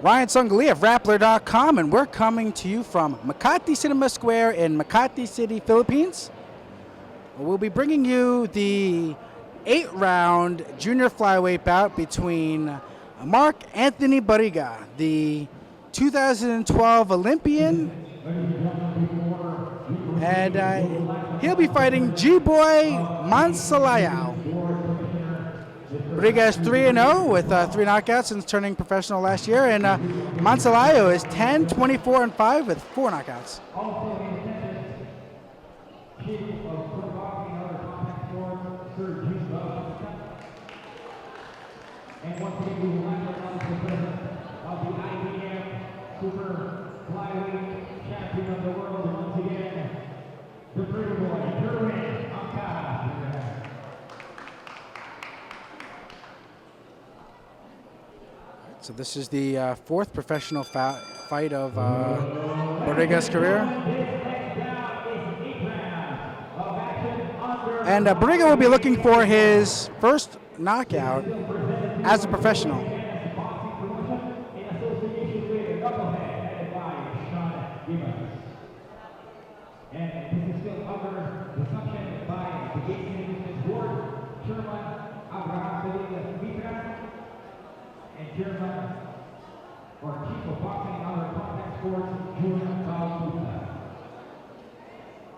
Ryan Sungali of Rappler.com, and we're coming to you from Makati Cinema Square in Makati City, Philippines. We'll be bringing you the 8-round junior flyweight bout between Mark Anthony Barriga, the 2012 Olympian, and he'll be fighting Geboi Mansalayao. Barriga is 3-0 with 3 knockouts since turning professional last year, and Mansalayao is 10, 24, and 5 with 4 knockouts. And once again, we would like to announce the presence of the IBF Super Flyweight Champion of the World once again, the Pretty Boy, German Ankara. So this is the 4th professional fight of Barriga's career. And Barriga will be looking for his first knockout as a professional.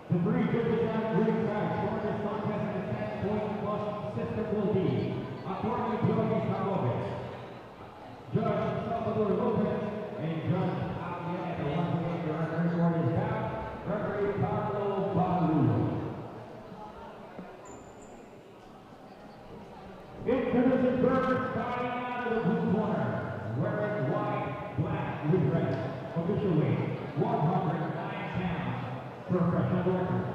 The three judges at ringside scoring this contest in a 10-point plus system will be Attorney Joey Salvador, Judge Salvador Lopez, and Judge Alien, and once again, the referee for his bout, Referee Carlo Balu. Introducing first, fighting out of the blue corner, wearing white, black, with red, official weight, 109 pounds. Professional record,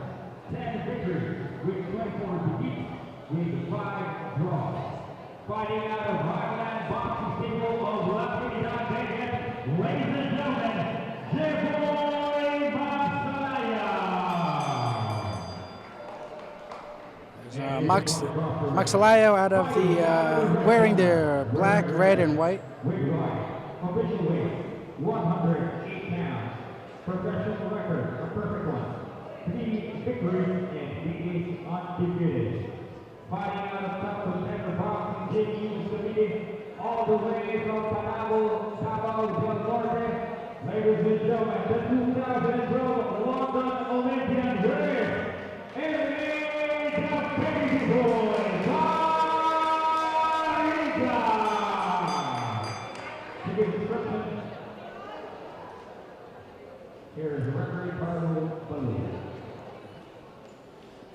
10 victories with 24 defeats with 5 draws. Fighting out of Highland Boxing Stable of Las Vegas, ladies and gentlemen, Geboi Mansalayao. Mansalayao out of the wearing their black, red, and white. Official weight, 108 pounds. Professional record, a perfect one. 3 victories and he is undefeated. Fighting out of South Center Boxing Gym Committee, all the way from Panabo, Davao del Norte. Ladies and gentlemen, the 2012 London Olympian Games, and the Baby Boy, Barriga. To give instructions, here is the referee, Carlo Balu.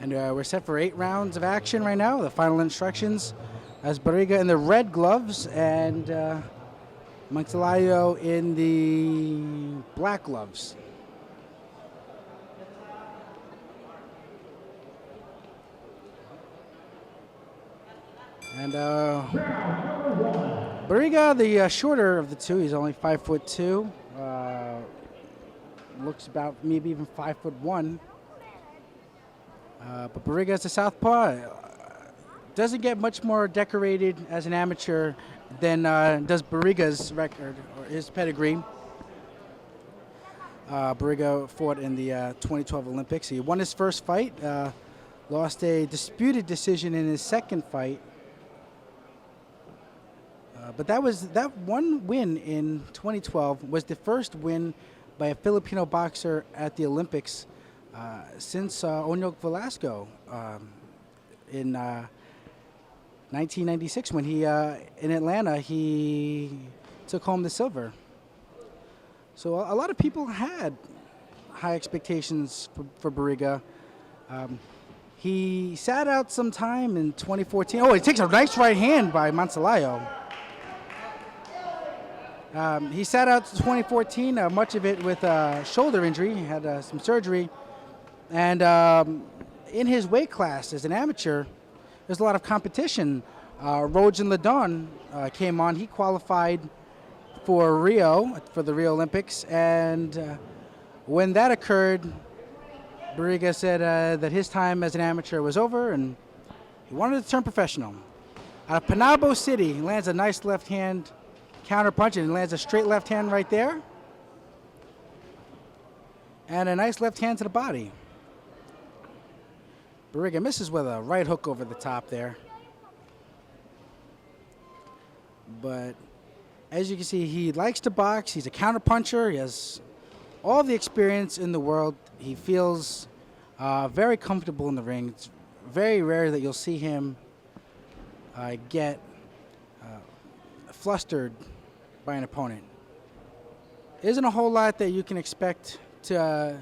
And we're set for 8 rounds of action right now. The final instructions as Barriga in the red gloves and Mansalayao in the black gloves. And Barriga, the shorter of the two, he's only 5'2". Looks about maybe even 5'1". But Barriga is a southpaw. Doesn't get much more decorated as an amateur than does Barriga's record or his pedigree. Barriga fought in the 2012 Olympics. He won his first fight, lost a disputed decision in his second fight. But that one win in 2012 was the first win by a Filipino boxer at the Olympics since Onyog Velasco in 1996, when he in Atlanta he took home the silver. So a lot of people had high expectations for Barriga. He sat out some time in 2014. Oh, he takes a nice right hand by Mansalayao. He sat out 2014, much of it with a shoulder injury. He had some surgery. And in his weight class as an amateur, there's a lot of competition. Rojan Ladon came on. He qualified for Rio, for the Rio Olympics. And when that occurred, Barriga said that his time as an amateur was over and he wanted to turn professional. Out of Panabo City, he lands a nice left hand counter punch, and lands a straight left hand right there. And a nice left hand to the body. Barriga misses with a right hook over the top there. But as you can see, he likes to box. He's a counter puncher. He has all the experience in the world. He feels very comfortable in the ring. It's very rare that you'll see him get flustered by an opponent. Isn't a whole lot that you can expect to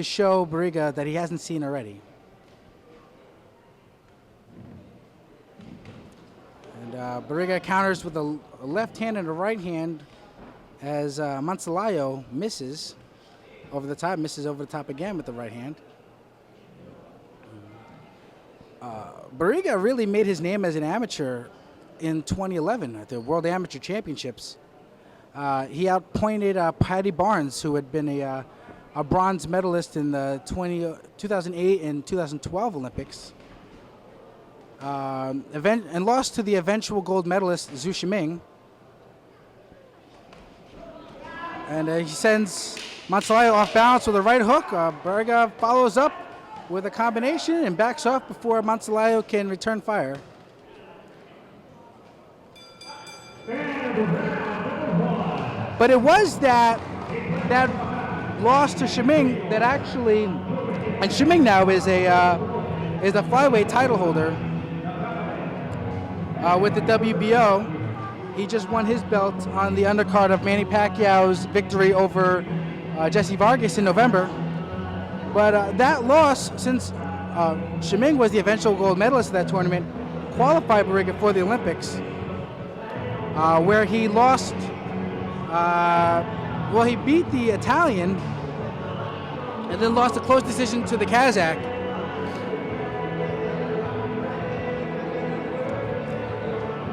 show Barriga that he hasn't seen already. And Barriga counters with a left hand and a right hand as Mansalayao misses over the top again with the right hand. Barriga really made his name as an amateur in 2011 at the World Amateur Championships. He outpointed Patty Barnes, who had been a bronze medalist in the 2008 and 2012 Olympics, and lost to the eventual gold medalist Zhu Shiming. And he sends Mansalayao off balance with a right hook. Barriga follows up with a combination and backs off before Mansalayao can return fire. But it was that loss to Shiming that actually, and Shiming now is a flyweight title holder with the WBO. He just won his belt on the undercard of Manny Pacquiao's victory over Jesse Vargas in November. But that loss, since Shiming was the eventual gold medalist of that tournament, qualified Barriga for the Olympics, where he lost. He beat the Italian and then lost a close decision to the Kazakh.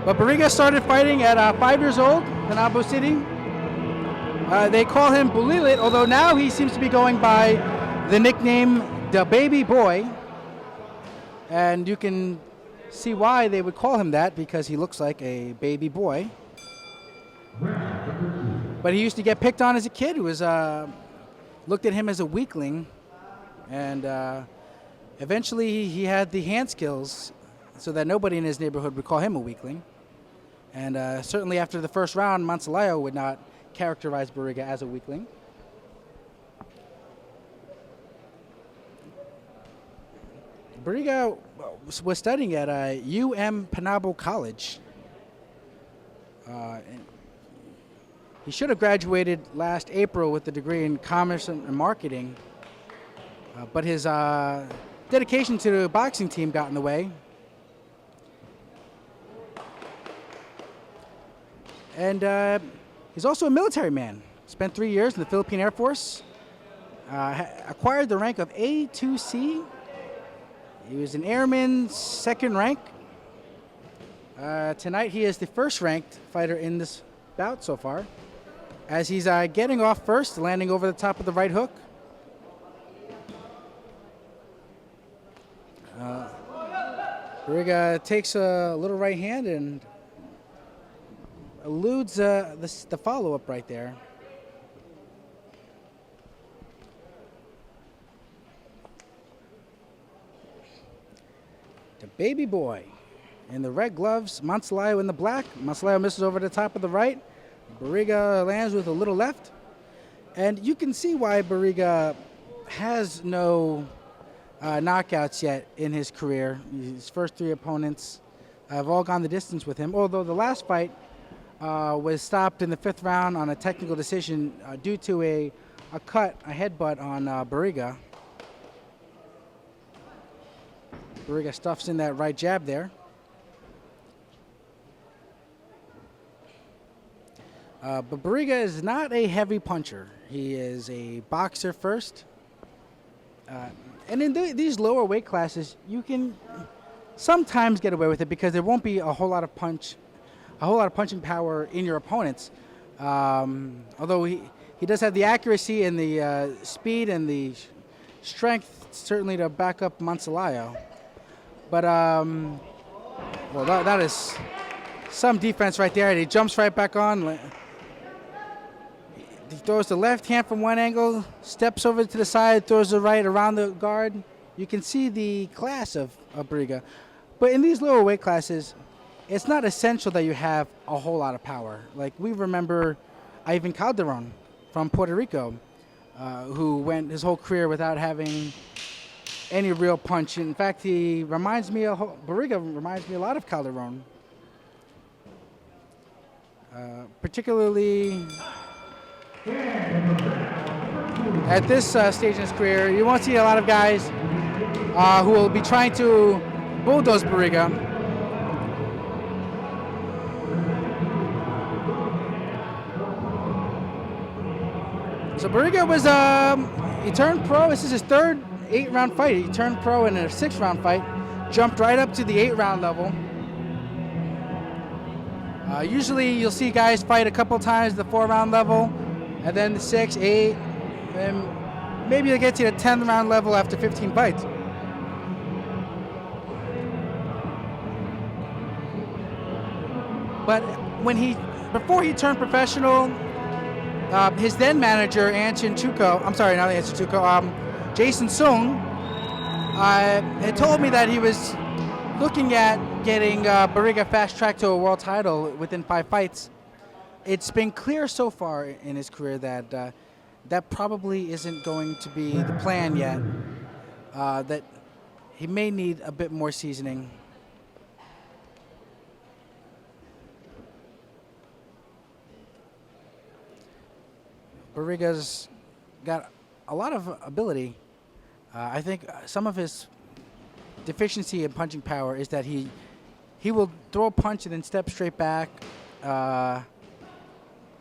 But Barriga started fighting at 5 years old in Abu City. They call him Bulilit, although now he seems to be going by the nickname the Baby Boy. And you can see why they would call him that, because he looks like a baby boy. But he used to get picked on as a kid. Who was looked at him as a weakling, and eventually he had the hand skills so that nobody in his neighborhood would call him a weakling. And certainly after the first round, Mansalayao would not characterize Barriga as a weakling. Barriga was studying at Penabo College. He should have graduated last April with a degree in commerce and marketing, but his dedication to the boxing team got in the way. And he's also a military man. Spent 3 years in the Philippine Air Force, acquired the rank of A2C. He was an airman, second rank. Tonight he is the first ranked fighter in this bout so far, as he's getting off first, landing over the top of the right hook. Barriga takes a little right hand and eludes the follow-up right there. The baby boy in the red gloves, Mansalayao in the black. Mansalayao misses over the top of the right. Barriga lands with a little left. And you can see why Barriga has no knockouts yet in his career. His first 3 opponents have all gone the distance with him, although the last fight was stopped in the 5th round on a technical decision due to a headbutt on Barriga. Barriga stuffs in that right jab there. But Barriga is not a heavy puncher. He is a boxer first. And in these lower weight classes, you can sometimes get away with it because there won't be a whole lot of punching power in your opponents. Although he does have the accuracy and the speed and the strength certainly to back up Mansalayao. But that is some defense right there. And he jumps right back on. throws the left hand from one angle, steps over to the side, throws the right around the guard. You can see the class of Barriga. But in these lower weight classes, it's not essential that you have a whole lot of power. Like we remember Ivan Calderon from Puerto Rico, who went his whole career without having any real punch. In fact, Barriga reminds me a lot of Calderon. Particularly at this stage in his career, you won't see a lot of guys who will be trying to bulldoze Barriga. So Barriga was, he turned pro. This is his third 8-round fight. He turned pro in a 6-round fight, jumped right up to the 8-round level. Usually you'll see guys fight a couple times the 4-round level, and then the 6, 8, and maybe they'll get to the 10th-round level after 15 fights. But before he turned professional, his then manager, Jason Sung, had told me that he was looking at getting Barriga fast-tracked to a world title within 5 fights. It's been clear so far in his career that that probably isn't going to be the plan yet, that he may need a bit more seasoning. Barriga's got a lot of ability. I think some of his deficiency in punching power is that he will throw a punch and then step straight back, and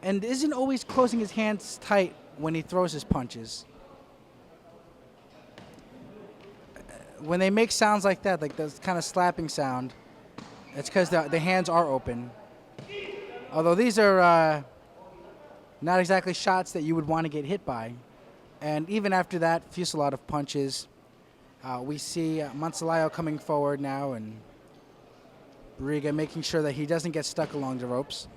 isn't always closing his hands tight when he throws his punches. When they make sounds like that, like this kind of slapping sound, it's because the hands are open. Although these are not exactly shots that you would want to get hit by. And even after that fusillade of punches, we see Mansalayao coming forward now, and Barriga making sure that he doesn't get stuck along the ropes.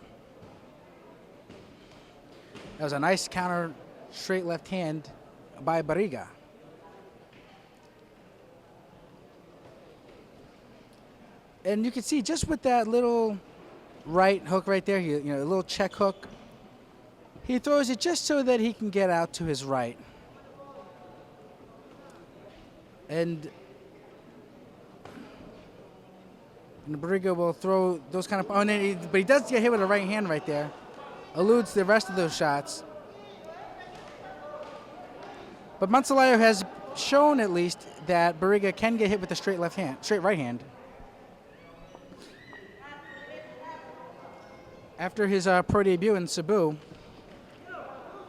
That was a nice counter straight left hand by Barriga. And you can see just with that little right hook right there, a little check hook, he throws it just so that he can get out to his right. And Barriga will throw those kind of, but he does get hit with a right hand right there. Eludes the rest of those shots. But Mansalayao has shown at least that Barriga can get hit with a straight right hand. After his pro debut in Cebu,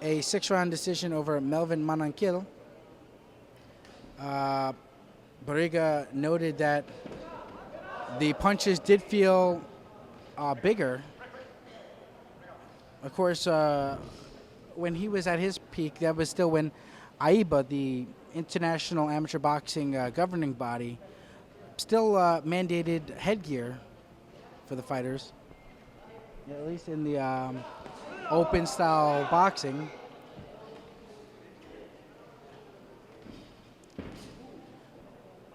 a 6-round decision over Melvin Manangkil, Barriga noted that the punches did feel bigger. Of course, when he was at his peak, that was still when AIBA, the International Amateur Boxing governing body, still mandated headgear for the fighters, at least in the open style boxing.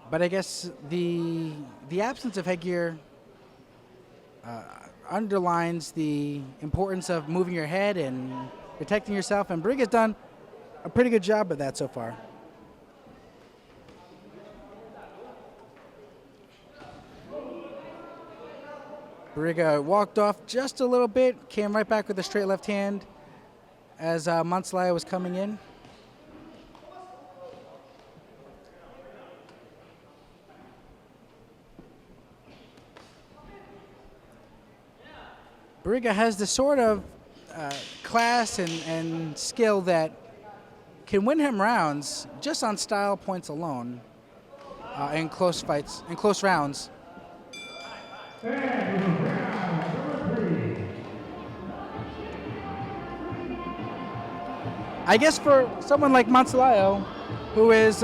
But I guess the absence of headgear underlines the importance of moving your head and protecting yourself, and Barriga's done a pretty good job of that so far. Barriga walked off just a little bit, came right back with a straight left hand as Mansalayao was coming in. Barriga has the sort of class and skill that can win him rounds just on style points alone in close fights, in close rounds. I guess for someone like Mansalayao, who is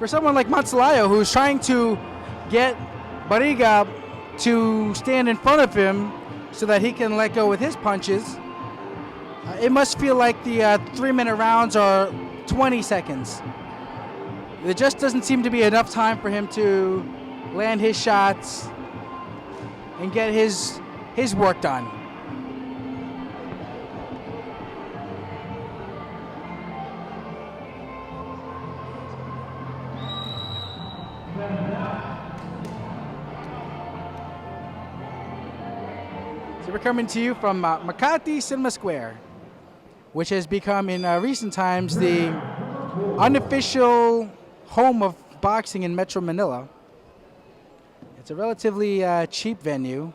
for someone like Mansalayao, who's trying to get Barriga to stand in front of him so that he can let go with his punches, it must feel like the 3-minute rounds are 20 seconds. There just doesn't seem to be enough time for him to land his shots and get his work done. So we're coming to you from Makati Cinema Square, which has become in recent times the unofficial home of boxing in Metro Manila. It's a relatively cheap venue.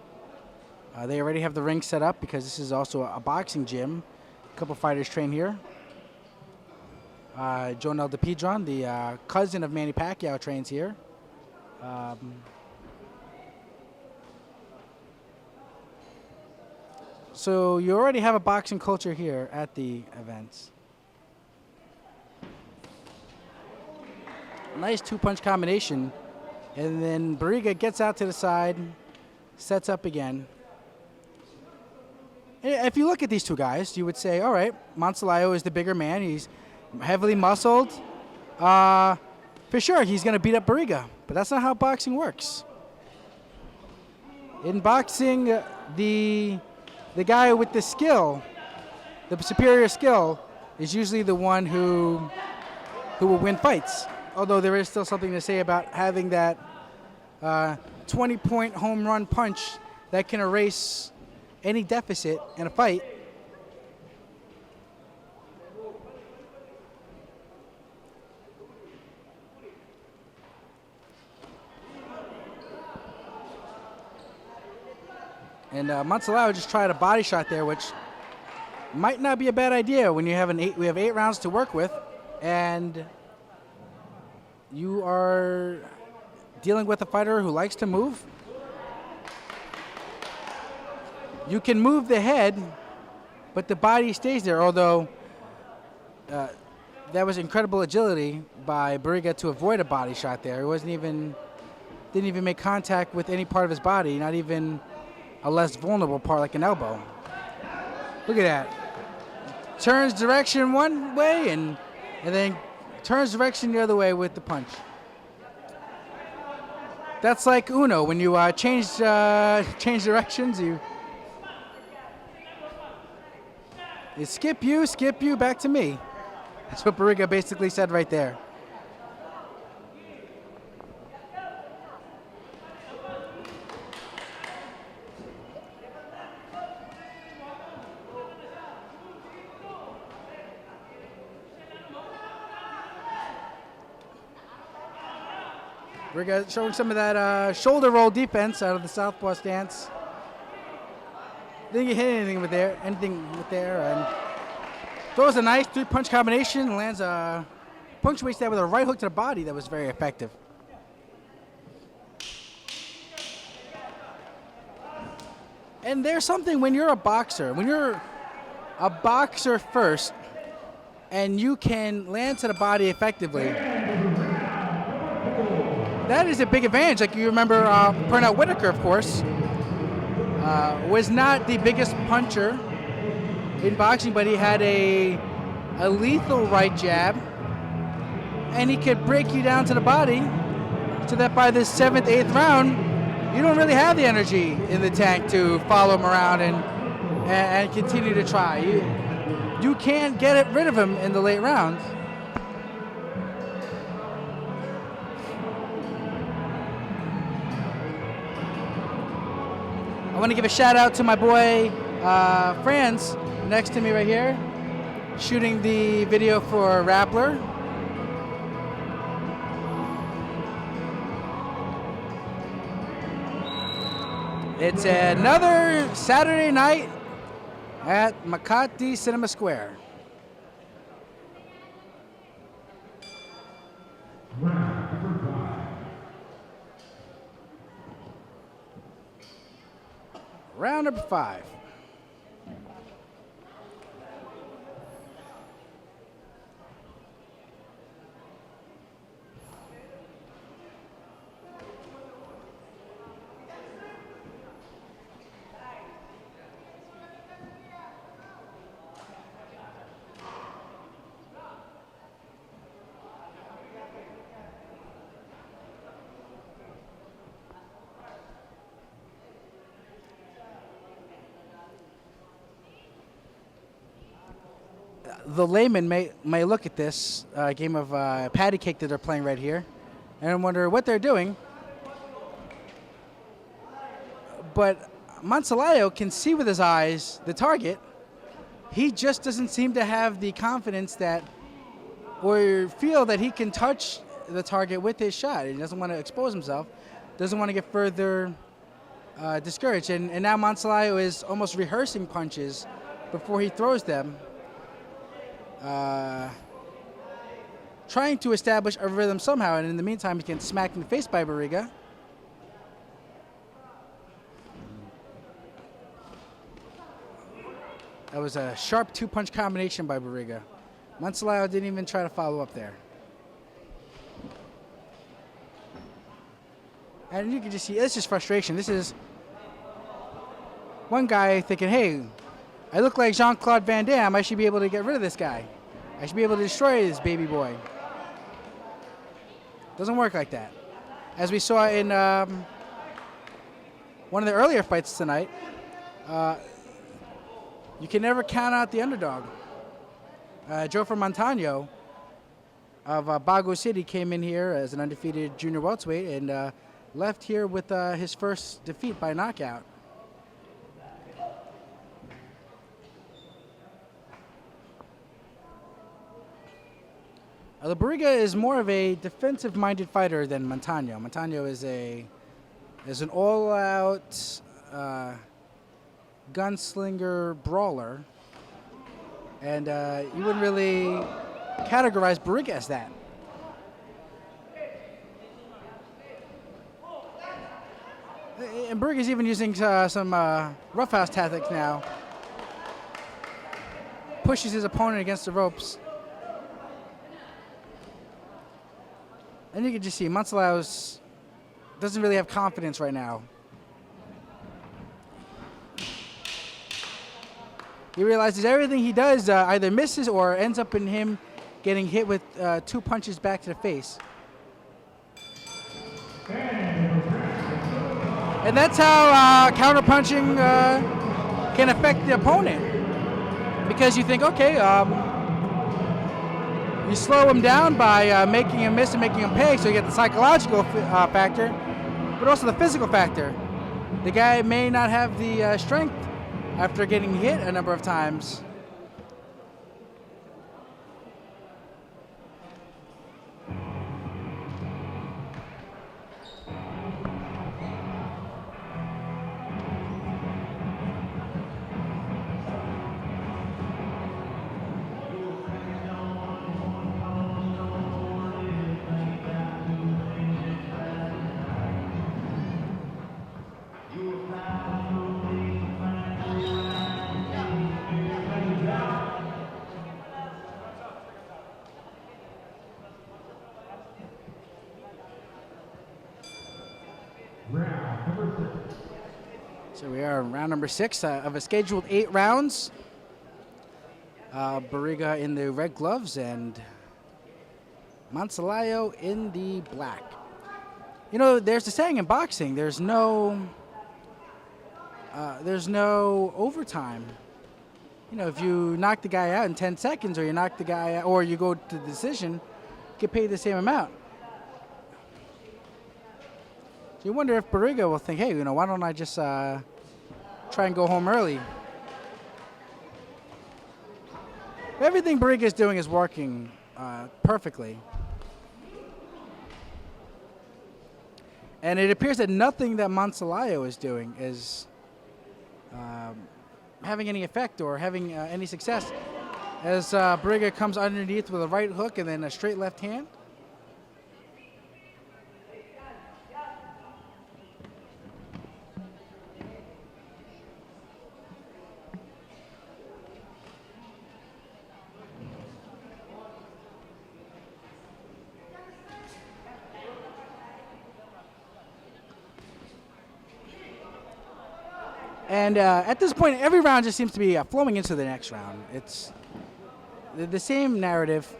They already have the ring set up because this is also a boxing gym. A couple fighters train here. Jonel DePedron, the cousin of Manny Pacquiao, trains here. So you already have a boxing culture here at the events. Nice 2-punch combination. And then Barriga gets out to the side, sets up again. If you look at these two guys, you would say, all right, Mansalayao is the bigger man. He's heavily muscled. For sure, he's going to beat up Barriga. But that's not how boxing works. In boxing, the guy with the skill, the superior skill, is usually the one who will win fights. Although there is still something to say about having that 20-point home run punch that can erase any deficit in a fight. And Mansalayao just tried a body shot there, which might not be a bad idea when you have we have 8 rounds to work with, and you are dealing with a fighter who likes to move. You can move the head, but the body stays there, although that was incredible agility by Barriga to avoid a body shot there. It didn't even make contact with any part of his body, not even a less vulnerable part like an elbow. Look at that. Turns direction one way and then turns direction the other way with the punch. That's like Uno. When you change directions, you skip you, back to me. That's what Barriga basically said right there. Barriga showing some of that shoulder roll defense out of the southpaw stance. Didn't get hit anything with there, and throws a nice 3-punch combination and lands a punctuates that with a right hook to the body that was very effective. And there's something when you're a boxer first, and you can land to the body effectively. That is a big advantage. Like you remember, Pernell Whitaker, of course, was not the biggest puncher in boxing, but he had a lethal right jab, and he could break you down to the body, so that by the 7th, 8th round, you don't really have the energy in the tank to follow him around and continue to try. You can't get rid of him in the late rounds. I want to give a shout out to my boy Franz next to me right here, shooting the video for Rappler. It's another Saturday night at Makati Cinema Square. Round number 5. the layman may look at this game of patty cake that they're playing right here and wonder what they're doing. But Mansalayao can see with his eyes the target. He just doesn't seem to have the confidence that, or feel that he can touch the target with his shot. He doesn't want to expose himself, doesn't want to get further discouraged. And now Mansalayao is almost rehearsing punches before he throws them, trying to establish a rhythm somehow. And in the meantime, he gets smacked in the face by Barriga. That was a sharp two-punch combination by Barriga. Mansalayao didn't even try to follow up there. And you can just see, this is frustration. This is one guy thinking, hey, I look like Jean-Claude Van Damme. I should be able to get rid of this guy. I should be able to destroy this baby boy. Doesn't work like that. As we saw in one of the earlier fights tonight, you can never count out the underdog. Joe from Montano of Bago City came in here as an undefeated junior welterweight and left here with his first defeat by knockout. Barriga is more of a defensive-minded fighter than Montano. Montano is an all-out gunslinger brawler, and you wouldn't really categorize Barriga as that. And Barriga's even using some roughhouse tactics now. Pushes his opponent against the ropes. And you can just see Mansalayao doesn't really have confidence right now. He realizes everything he does either misses or ends up in him getting hit with two punches back to the face. And that's how counterpunching can affect the opponent. Because you think, okay, you slow him down by making him miss and making him pay, so you get the psychological factor, but also the physical factor. The guy may not have the strength after getting hit a number of times. So we are in round number 6 of a scheduled 8 rounds. Barriga in the red gloves and Mansalayao in the black. You know, there's the saying in boxing, there's no overtime. You know, if you knock the guy out in 10 seconds or you knock the guy out, or you go to the decision, you get paid the same amount. So you wonder if Barriga will think, hey, you know, why don't I just try and go home early? Everything Barriga is doing is working perfectly. And it appears that nothing that Mansalayao is doing is having any effect or having any success. As Barriga comes underneath with a right hook and then a straight left hand. And at this point, every round just seems to be flowing into the next round. It's the same narrative.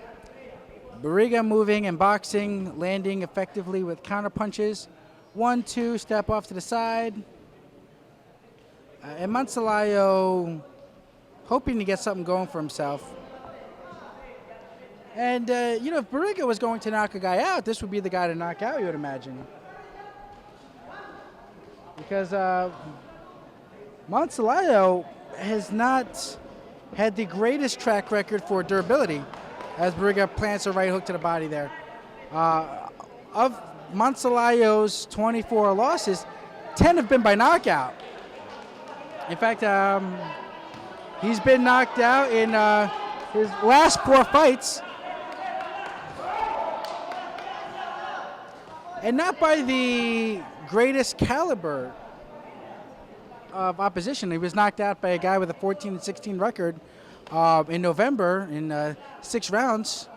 Barriga moving and boxing, landing effectively with counter punches. 1, 2, step off to the side. And Mansalayao hoping to get something going for himself. And, you know, if Barriga was going to knock a guy out, this would be the guy to knock out, you would imagine. Because Mansalayao has not had the greatest track record for durability as Barriga plants a right hook to the body there. Of Mansalayao's 24 losses, 10 have been by knockout. In fact, he's been knocked out in his last 4 fights. And not by the greatest caliber of opposition. He was knocked out by a guy with a 14-16 record in November in 6 rounds.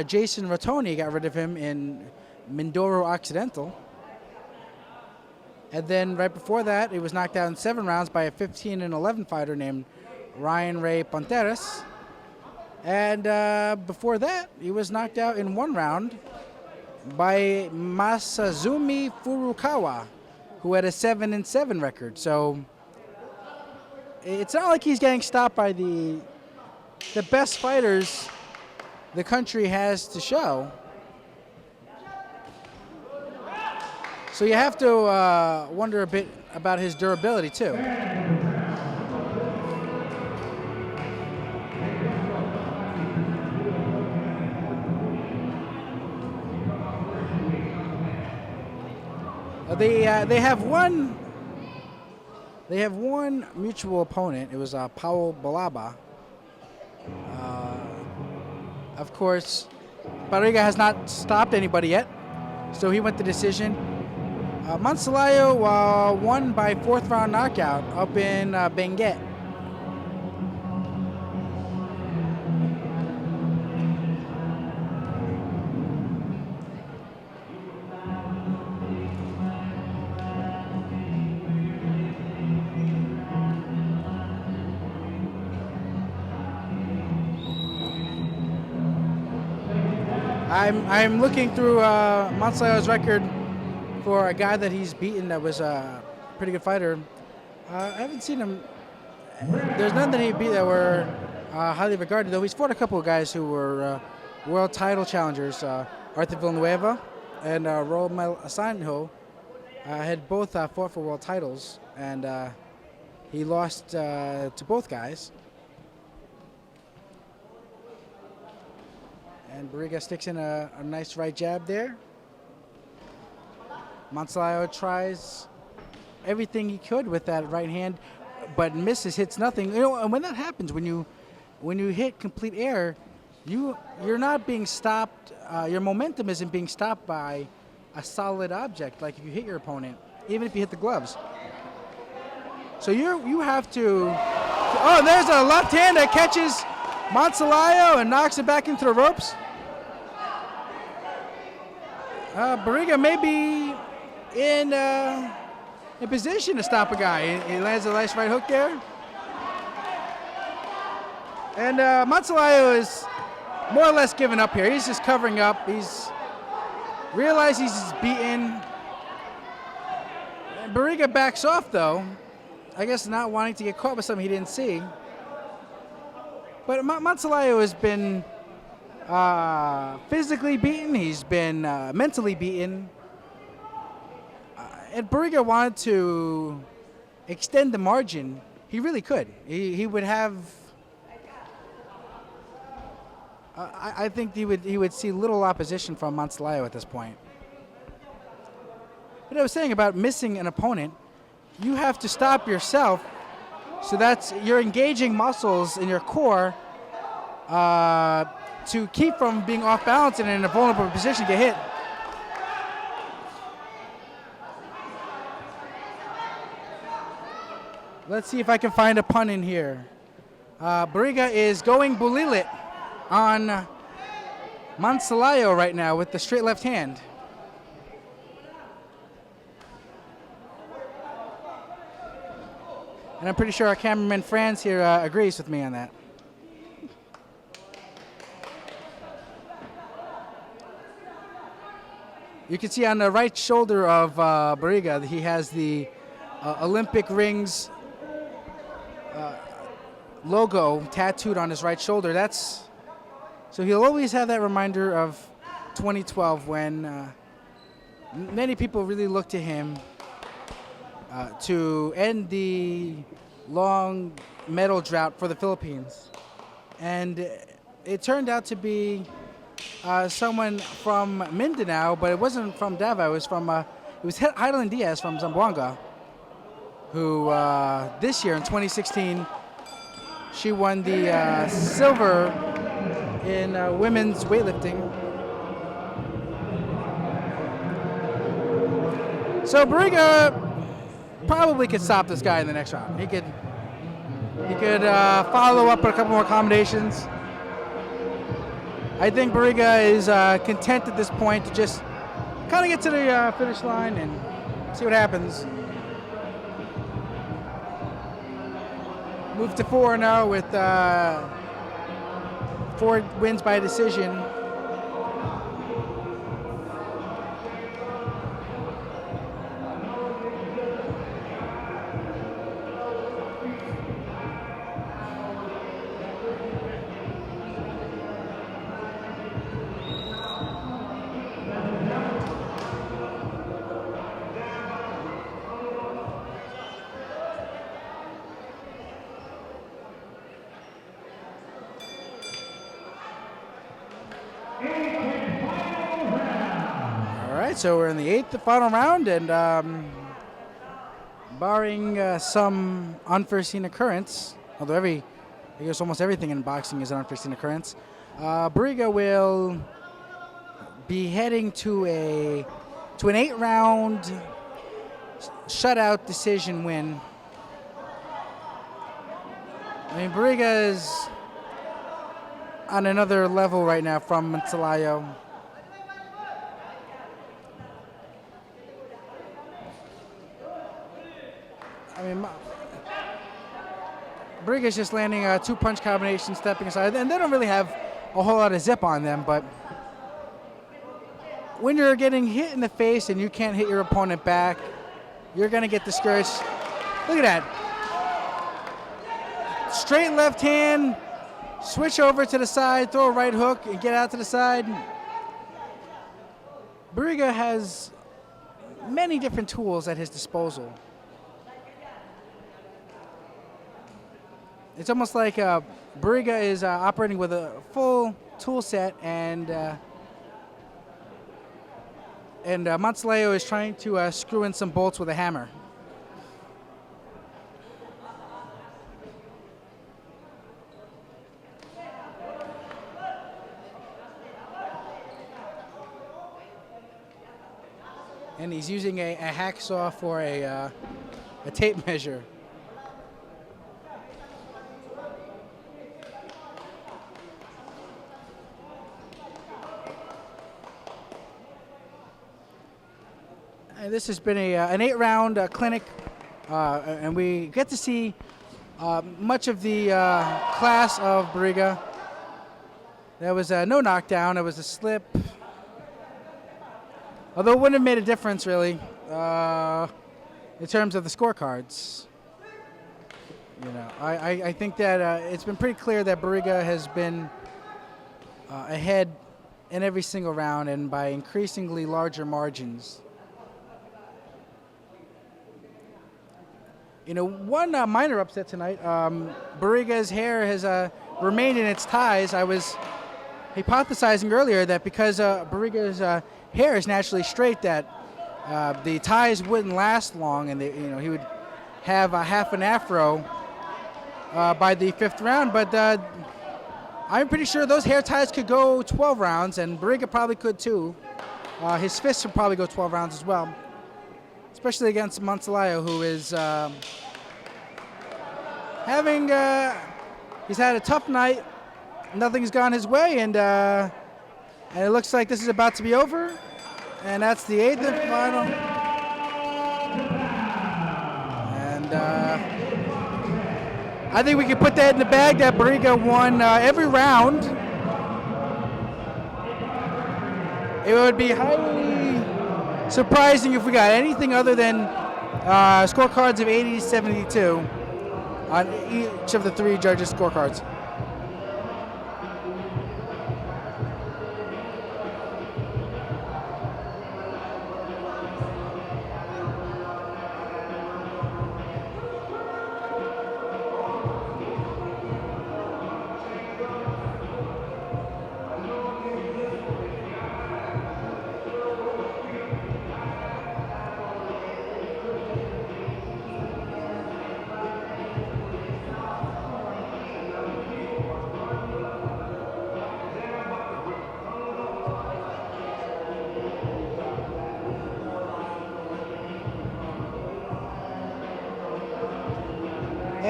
Jason Rotoni got rid of him in Mindoro Occidental. And then right before that, he was knocked out in 7 rounds by a 15-11 fighter named Ryan Ray Ponteras. And before that, he was knocked out in 1 round by Masazumi Furukawa, who had a 7-7 record. So it's not like he's getting stopped by the best fighters the country has to show. So you have to wonder a bit about his durability too. They have one mutual opponent. It was Paul Balaba. Of course, Barriga has not stopped anybody yet, so he went to decision. Mansalayao won by 4th round knockout up in Benguet. I'm looking through Mansalayao's record for a guy that he's beaten that was a pretty good fighter. I haven't seen him. There's none that he beat that were highly regarded, though he's fought a couple of guys who were world title challengers. Arthur Villanueva and Romel Asanjo had both fought for world titles, and he lost to both guys. And Barriga sticks in a nice right jab there. Mansalayao tries everything he could with that right hand, but misses, hits nothing. You know, and when that happens, when you hit complete air, you're not being stopped. Your momentum isn't being stopped by a solid object, like if you hit your opponent, even if you hit the gloves. So you have to. Oh, there's a left hand that catches Mansalayao and knocks it back into the ropes. Barriga may be in position to stop a guy. He lands a nice right hook there. And Mansalayao is more or less giving up here. He's just covering up. He's realized he's beaten. And Barriga backs off, though. I guess not wanting to get caught with something he didn't see. But Mansalayao has been physically beaten. He's been mentally beaten. And Barriga wanted to extend the margin. He really could. He would have. I think he would see little opposition from Mansalayao at this point. But I was saying about missing an opponent, you have to stop yourself. So you're engaging muscles in your core to keep from being off balance and in a vulnerable position to get hit. Let's see if I can find a pun in here. Barriga is going bulilit on Mansalayao right now with the straight left hand. And I'm pretty sure our cameraman Franz here agrees with me on that. You can see on the right shoulder of Barriga, he has the Olympic rings logo tattooed on his right shoulder. That's So he'll always have that reminder of 2012 when many people really looked to him to end the long medal drought for the Philippines. And it turned out to be someone from Mindanao, but it wasn't from Davao. It was Heidelin Diaz from Zamboanga, who this year in 2016, she won the silver in women's weightlifting. So Barriga probably could stop this guy in the next round. He could follow up with a couple more combinations. I think Barriga is content at this point to just kind of get to the finish line and see what happens. Move to 4 now with 4 wins by decision. So we're in the 8th, the final round, and barring some unforeseen occurrence, although I guess almost everything in boxing is an unforeseen occurrence, Barriga will be heading to an 8-round shutout decision win. I mean, Barriga is on another level right now from Mansalayao. I mean, Barriga's just landing 2-punch combinations, stepping aside, and they don't really have a whole lot of zip on them, but when you're getting hit in the face and you can't hit your opponent back, you're going to get discouraged. Look at that. Straight left hand, switch over to the side, throw a right hook, and get out to the side. Barriga has many different tools at his disposal. It's almost like Barriga is operating with a full tool set, and Mansalayao is trying to screw in some bolts with a hammer. And he's using a hacksaw for a tape measure. This has been an 8-round clinic, and we get to see much of the class of Barriga. There was no knockdown. It was a slip. Although it wouldn't have made a difference, really, in terms of the scorecards. You know, I think that it's been pretty clear that Barriga has been ahead in every single round, and by increasingly larger margins. You know, one minor upset tonight, Barriga's hair has remained in its ties. I was hypothesizing earlier that because Barriga's hair is naturally straight, that the ties wouldn't last long, and he would have a half an afro by the 5th round. But I'm pretty sure those hair ties could go 12 rounds, and Barriga probably could too. His fists would probably go 12 rounds as well, especially against Mansalayao, who is he's had a tough night. Nothing's gone his way, and it looks like this is about to be over. And that's the 8th and final. And I think we can put that in the bag that Barriga won every round. It would be highly surprising if we got anything other than scorecards of 80-72 on each of the 3 judges' scorecards.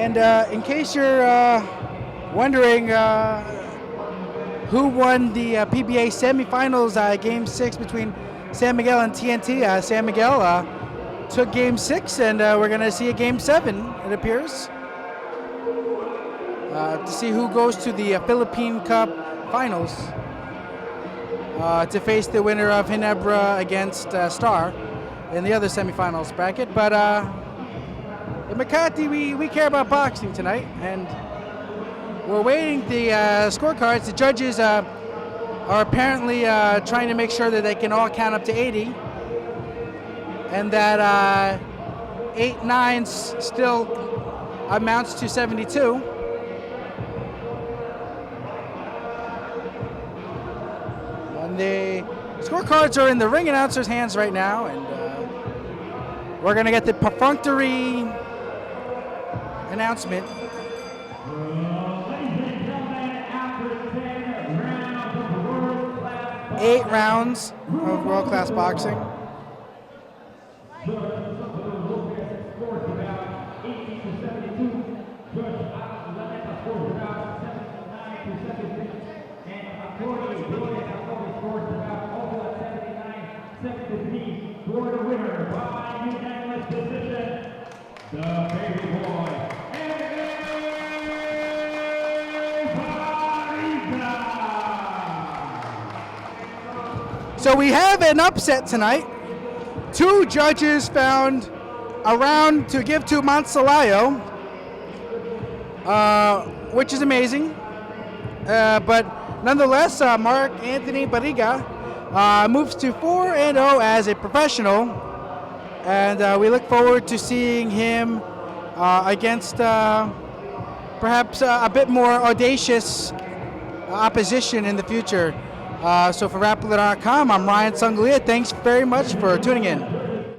And in case you're wondering who won the PBA semifinals, Game 6 between San Miguel and TNT, San Miguel took Game 6, and we're going to see a Game 7, it appears, to see who goes to the Philippine Cup Finals to face the winner of Ginebra against Star in the other semifinals bracket. But in Makati, we care about boxing tonight, and we're waiting the scorecards. The judges are apparently trying to make sure that they can all count up to 80, and that 8-9 still amounts to 72. And the scorecards are in the ring announcer's hands right now, and we're going to get the perfunctory announcement. Ladies and gentlemen, after 10 rounds of world-class 8 rounds of world-class boxing. scores about 18 to 72. Judge Lameta scores about 79 to 76. And Geboi scores about also at 79-73 for the winner by unanimous decision, the baby boy. So we have an upset tonight. 2 judges found a round to give to Mansalayao, which is amazing. But nonetheless, Mark Anthony Barriga moves to 4-0 as a professional, and we look forward to seeing him against perhaps a bit more audacious opposition in the future. So for Rappler.com, I'm Ryan Sangalia. Thanks very much for tuning in.